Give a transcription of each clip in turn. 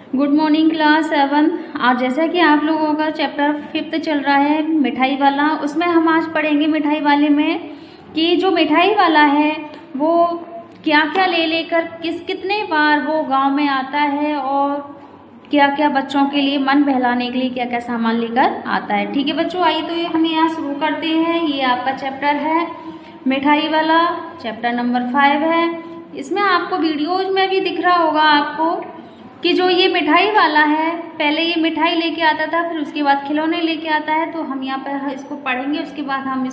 Good morning class 7। आज जैसा कि आप लोगों का चैप्टर 5 चल रहा है मिठाई वाला, उसमें हम आज पढ़ेंगे मिठाई वाले में कि जो मिठाई वाला है वो क्या क्या ले लेकर कितने बार वो गांव में आता है और क्या क्या बच्चों के लिए मन बहलाने के लिए क्या क्या सामान लेकर आता है। ठीक है बच्चों, आइए तो ये हम यहाँ शुरू करते हैं। ये आपका चैप्टर है मिठाई वाला, चैप्टर नंबर 5 है। इसमें आपको वीडियोज में भी दिख रहा होगा आपको कि जो ये मिठाई वाला है पहले ये मिठाई लेके आता था, फिर उसके बाद खिलौने लेके आता है। तो हम यहाँ पर इसको पढ़ेंगे, उसके बाद हम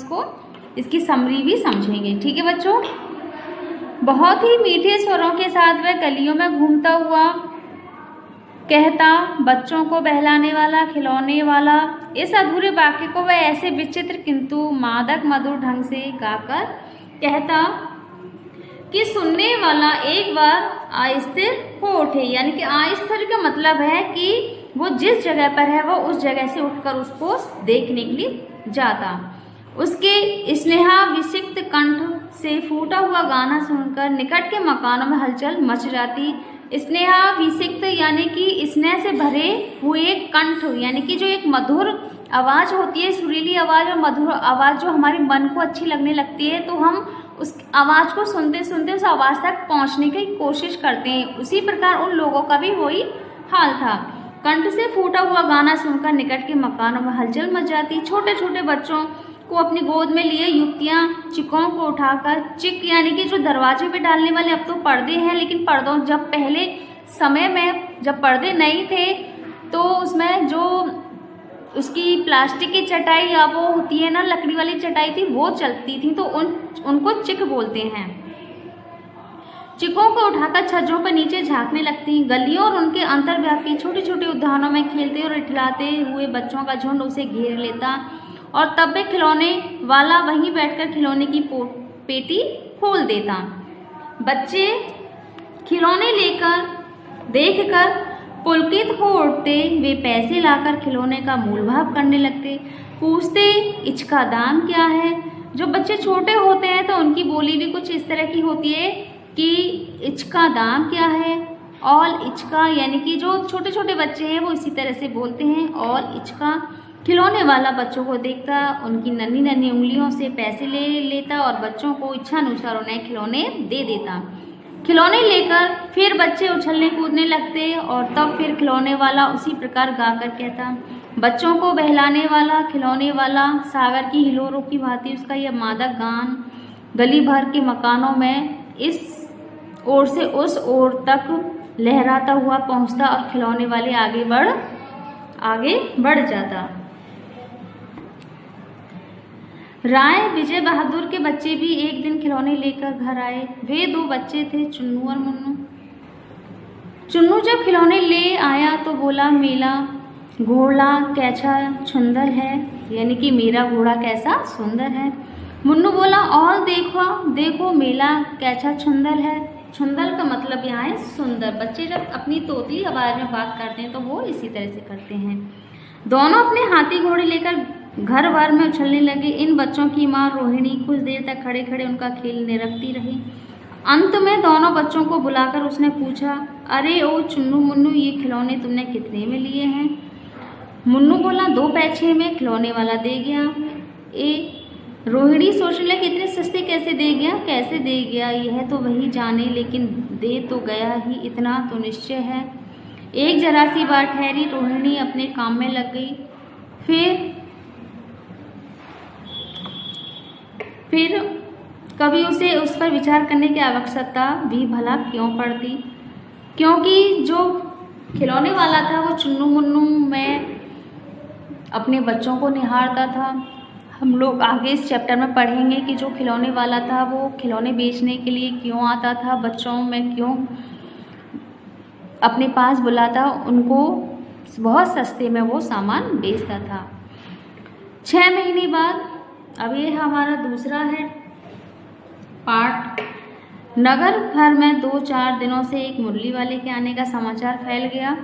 इसकी समरी भी समझेंगे। ठीक है बच्चों, बहुत ही मीठे स्वरों के साथ वह गलियों में घूमता हुआ कहता, बच्चों को बहलाने वाला खिलौने वाला। इस अधूरे वाक्य को वह ऐसे विचित्र किंतु मादक मधुर ढंग से गाकर कहता कि सुनने वाला एक बार अस्थिर हो उठे। यानी कि अस्थिर का मतलब है कि वो जिस जगह पर है वो उस जगह से उठकर उसको देखने के लिए जाता। उसके स्नेहाविषिक्त कंठ से फूटा हुआ गाना सुनकर निकट के मकानों में हलचल मच जाती। स्नेहाविषिक्त यानी कि स्नेह से भरे हुए कंठ, यानी कि जो एक मधुर आवाज़ होती है, सुरीली आवाज़ और मधुर आवाज़ जो हमारे मन को अच्छी लगने लगती है, तो हम उस आवाज़ को सुनते सुनते उस आवाज़ तक पहुंचने की कोशिश करते हैं। उसी प्रकार उन लोगों का भी वही हाल था। कंठ से फूटा हुआ गाना सुनकर निकट के मकानों में हलचल मच जाती। छोटे छोटे बच्चों को अपनी गोद में लिए युवतियां चिकों को उठाकर, चिक यानी कि जो दरवाजे पे डालने वाले, अब तो पर्दे हैं, लेकिन पर्दों जब पहले समय में जब पर्दे नहीं थे तो उसमें जो उसकी प्लास्टिक की चटाई या वो होती है ना लकड़ी वाली चटाई थी, वो चलती थी, तो उनको चिक बोलते हैं। चिकों को उठाकर छज्जों पर नीचे झांकने लगती। गलियों और उनके अंतर्व्यापी छोटे छोटे उद्यानों में खेलते और इठलाते हुए बच्चों का झुंड उसे घेर लेता और तब वे खिलौने वाला वहीं बैठकर खिलौने की पेटी खोल देता। बच्चे खिलौने लेकर देखकर पुलकित हो उठते। वे पैसे लाकर खिलौने का मूलभाव करने लगते। पूछते, इसका दाम क्या है। जो बच्चे छोटे होते हैं तो उनकी बोली भी कुछ इस तरह की होती है कि इसका दाम क्या है। ऑल इचका, यानी कि जो छोटे छोटे बच्चे हैं वो इसी तरह से बोलते हैं ऑल इचका। खिलौने वाला बच्चों को देखता, उनकी नन्ही नन्ही उंगलियों से पैसे ले लेता और बच्चों को इच्छानुसार उन्हें खिलौने दे देता। खिलौने लेकर फिर बच्चे उछलने कूदने लगते और तब फिर खिलौने वाला उसी प्रकार गाकर कहता, बच्चों को बहलाने वाला खिलौने वाला। सागर की हिलोरों की भांति उसका यह मादक गान गली भर के मकानों में इस ओर से उस ओर तक लहराता हुआ पहुंचता और खिलौने वाले आगे बढ़ जाता। राय विजय बहादुर के बच्चे भी एक दिन खिलौने लेकर घर आए। वे 2 बच्चे थे, चुन्नू और मुन्नू। चुन्नू जब खिलौने ले आया तो बोला, मेरा घोड़ा कैसा सुंदर है, यानी कि मेरा घोड़ा कैसा सुंदर है। मुन्नू बोला, और देखो मेला कैसा सुंदर है। सुंदर का मतलब यहाँ है सुंदर। बच्चे जब अपनी तोतली आवाज में बात करते हैं तो वो इसी तरह से करते हैं। दोनों अपने हाथी घोड़े लेकर घर भर में उछलने लगे। इन बच्चों की माँ रोहिणी कुछ देर तक खड़े खड़े उनका खेल निरखती रही। अंत में दोनों बच्चों को बुलाकर उसने पूछा, अरे ओ चुन्नू मुन्नू, ये खिलौने तुमने कितने में लिए हैं। मुन्नू बोला, 2 पैसे में। खिलौने वाला दे गया। रोहिणी सोचने लगी, इतने सस्ते कैसे दे गया, यह तो वही जाने, लेकिन दे तो गया ही, इतना तो निश्चय है। एक जरा सी बार ठहरी रोहिणी अपने काम में लग गई। फिर कभी उसे उस पर विचार करने की आवश्यकता भी भला क्यों पड़ती, क्योंकि जो खिलौने वाला था वो चुन्नू मुन्नू में अपने बच्चों को निहारता था। हम लोग आगे इस चैप्टर में पढ़ेंगे कि जो खिलौने वाला था वो खिलौने बेचने के लिए क्यों आता था, बच्चों में क्यों अपने पास बुलाता, उनको बहुत सस्ते में वो सामान बेचता था। 6 महीने बाद, अब ये हमारा दूसरा है पार्ट। नगर भर में 2-4 दिनों से एक मुरली वाले के आने का समाचार फैल गया।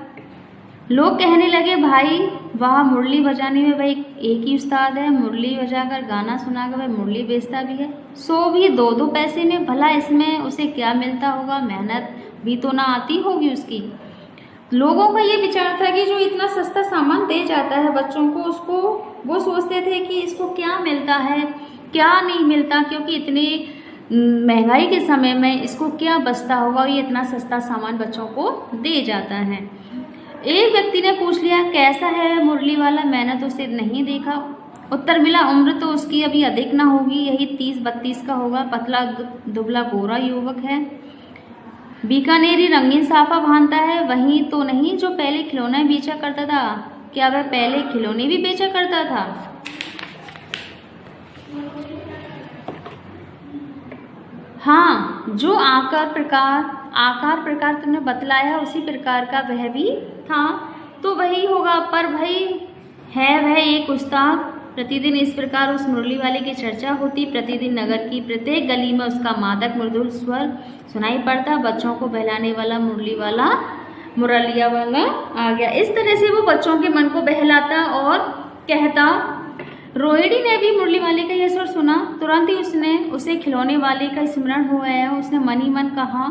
लोग कहने लगे, भाई वह मुरली बजाने में वह एक ही उस्ताद है, मुरली बजाकर गाना सुनाकर वह मुरली बेचता भी है, सो भी 2-2 पैसे में। भला इसमें उसे क्या मिलता होगा, मेहनत भी तो ना आती होगी उसकी। लोगों का ये विचार था कि जो इतना सस्ता सामान दे जाता है बच्चों को, उसको वो सोचते थे कि इसको क्या मिलता है क्या नहीं मिलता, क्योंकि इतने महंगाई के समय में इसको क्या बचता होगा, ये इतना सस्ता सामान बच्चों को दे जाता है। एक व्यक्ति ने पूछ लिया, कैसा है मुरली वाला, मैंने तो उसे नहीं देखा। उत्तर मिला, उम्र तो उसकी अभी अधिक ना होगी, यही 30-32 का होगा, पतला दुबला गोरा युवक है, बीकानेरी रंगीन साफा बांधता है। वही तो नहीं जो पहले खिलौने बेचा करता था? क्या वह पहले खिलौने भी बेचा करता था? हाँ, जो आकार प्रकार तुमने बतलाया उसी प्रकार का वह भी था, तो वही होगा। पर भाई है वह एक उस्ताद। प्रतिदिन इस प्रकार उस मुरली वाले की चर्चा होती। प्रतिदिन नगर की प्रत्येक गली में उसका मादक मृदुल स्वर सुनाई पड़ता। बच्चों को बहलाने वाला मुरलिया वाला आ गया। इस तरह से वो बच्चों के मन को बहलाता और कहता। रोहिणी ने भी मुरली वाले का यह स्वर सुना। तुरंत ही उसे खिलौने वाले का स्मरण हो आया। उसने मन ही मन कहा,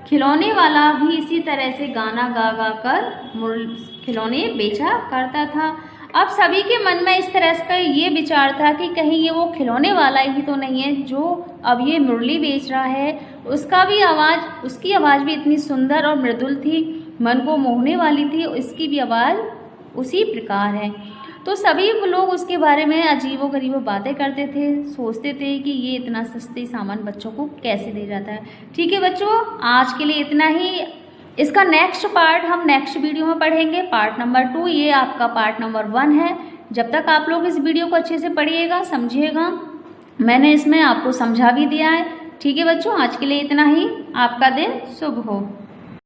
खिलौने वाला भी इसी तरह से गाना गा गा कर खिलौने बेचा करता था। अब सभी के मन में इस तरह का ये विचार था कि कहीं ये वो खिलौने वाला ही तो नहीं है जो अब ये मुरली बेच रहा है। उसकी आवाज़ भी इतनी सुंदर और मृदुल थी, मन को मोहने वाली थी। इसकी भी आवाज़ उसी प्रकार है। तो सभी लोग उसके बारे में अजीबो-गरीबो बातें करते थे, सोचते थे कि ये इतना सस्ते सामान बच्चों को कैसे दे जाता है। ठीक है बच्चों, आज के लिए इतना ही। इसका नेक्स्ट पार्ट हम नेक्स्ट वीडियो में पढ़ेंगे, पार्ट नंबर 2। ये आपका पार्ट नंबर 1 है। जब तक आप लोग इस वीडियो को अच्छे से पढ़िएगा, समझिएगा, मैंने इसमें आपको समझा भी दिया है। ठीक है बच्चों, आज के लिए इतना ही। आपका दिन शुभ हो।